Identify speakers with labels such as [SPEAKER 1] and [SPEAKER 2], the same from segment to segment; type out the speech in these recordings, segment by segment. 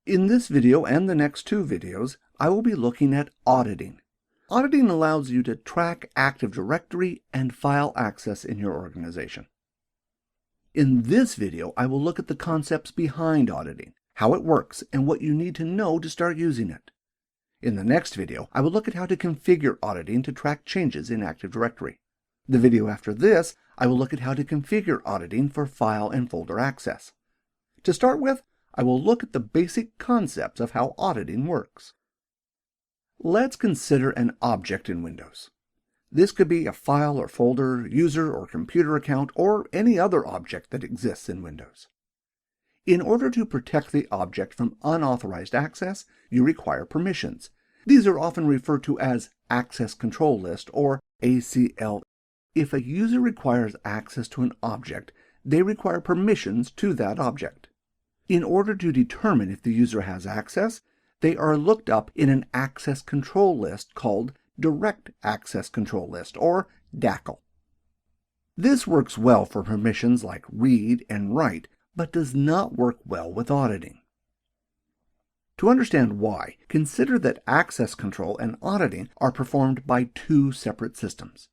[SPEAKER 1] In this video and the next two videos, I will be looking at auditing. Auditing allows you to track Active Directory and file access in your organization. In this video, I will look at the concepts behind auditing, how it works, and what you need to know to start using it. In the next video, I will look at how to configure auditing to track changes in Active Directory. The video after this, I will look at how to configure auditing for file and folder access. To start with, I will look at the basic concepts of how auditing works. Let's consider an object in Windows. This could be a file or folder, user or computer account, or any other object that exists in Windows. In order to protect the object from unauthorized access, you require permissions. These are often referred to as Access Control List or ACL. If a user requires access to an object, they require permissions to that object. In order to determine if the user has access, they are looked up in an access control list called Direct Access Control List, or DACL. This works well for permissions like read and write, but does not work well with auditing. To understand why, consider that access control and auditing are performed by two separate systems.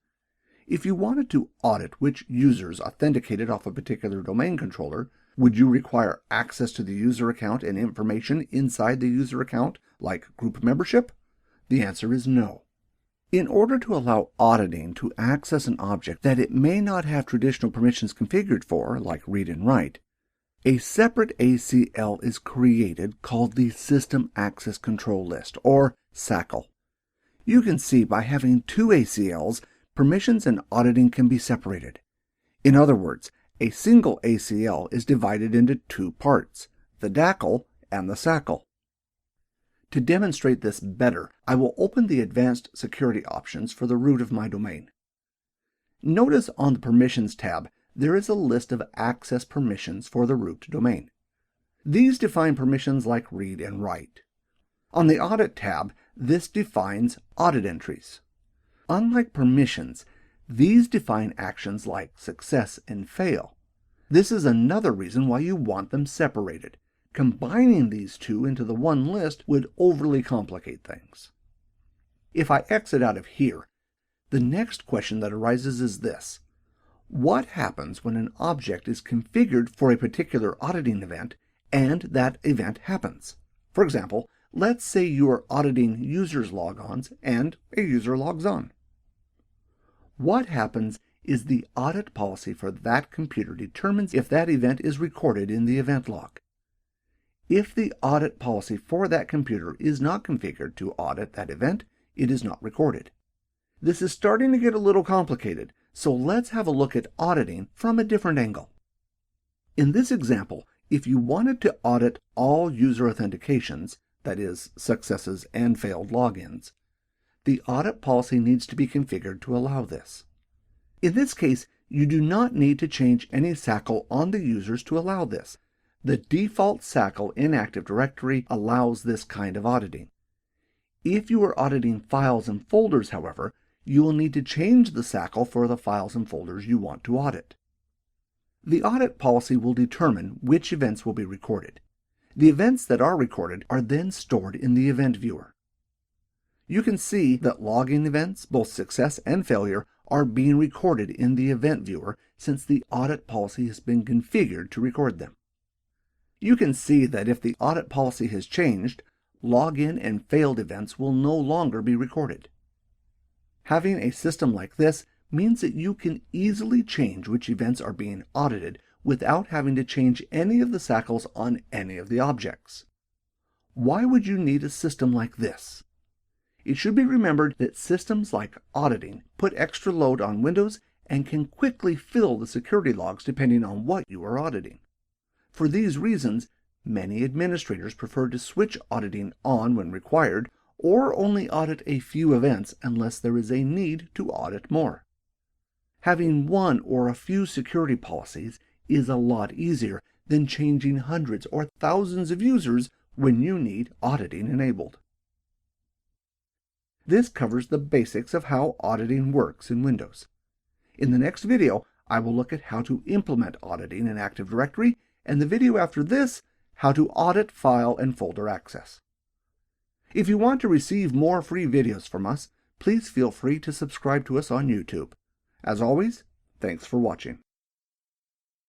[SPEAKER 1] If you wanted to audit which users authenticated off a particular domain controller, would you require access to the user account and information inside the user account, like group membership? The answer is no. In order to allow auditing to access an object that it may not have traditional permissions configured for, like read and write, a separate ACL is created called the System Access Control List, or SACL. You can see by having two ACLs, permissions and auditing can be separated. In other words, a single ACL is divided into two parts, the DACL and the SACL. To demonstrate this better, I will open the Advanced Security options for the root of my domain. Notice on the Permissions tab, there is a list of access permissions for the root domain. These define permissions like read and write. On the Audit tab, this defines audit entries. Unlike permissions, these define actions like success and fail. This is another reason why you want them separated. Combining these two into the one list would overly complicate things. If I exit out of here, the next question that arises is this. What happens when an object is configured for a particular auditing event and that event happens? For example, let's say you are auditing users' logons and a user logs on. What happens is the audit policy for that computer determines if that event is recorded in the event log. If the audit policy for that computer is not configured to audit that event, it is not recorded. This is starting to get a little complicated, so let's have a look at auditing from a different angle. In this example, if you wanted to audit all user authentications, that is, successes and failed logins, the audit policy needs to be configured to allow this. In this case, you do not need to change any SACL on the users to allow this. The default SACL in Active Directory allows this kind of auditing. If you are auditing files and folders, however, you will need to change the SACL for the files and folders you want to audit. The audit policy will determine which events will be recorded. The events that are recorded are then stored in the event viewer. You can see that logging events, both success and failure, are being recorded in the event viewer since the audit policy has been configured to record them. You can see that if the audit policy has changed, login and failed events will no longer be recorded. Having a system like this means that you can easily change which events are being audited without having to change any of the SACLs on any of the objects. Why would you need a system like this? It should be remembered that systems like auditing put extra load on Windows and can quickly fill the security logs depending on what you are auditing. For these reasons, many administrators prefer to switch auditing on when required or only audit a few events unless there is a need to audit more. Having one or a few security policies is a lot easier than changing hundreds or thousands of users when you need auditing enabled. This covers the basics of how auditing works in Windows. In the next video, I will look at how to implement auditing in Active Directory, and the video after this, how to audit file and folder access. If you want to receive more free videos from us, please feel free to subscribe to us on YouTube. As always, thanks for watching.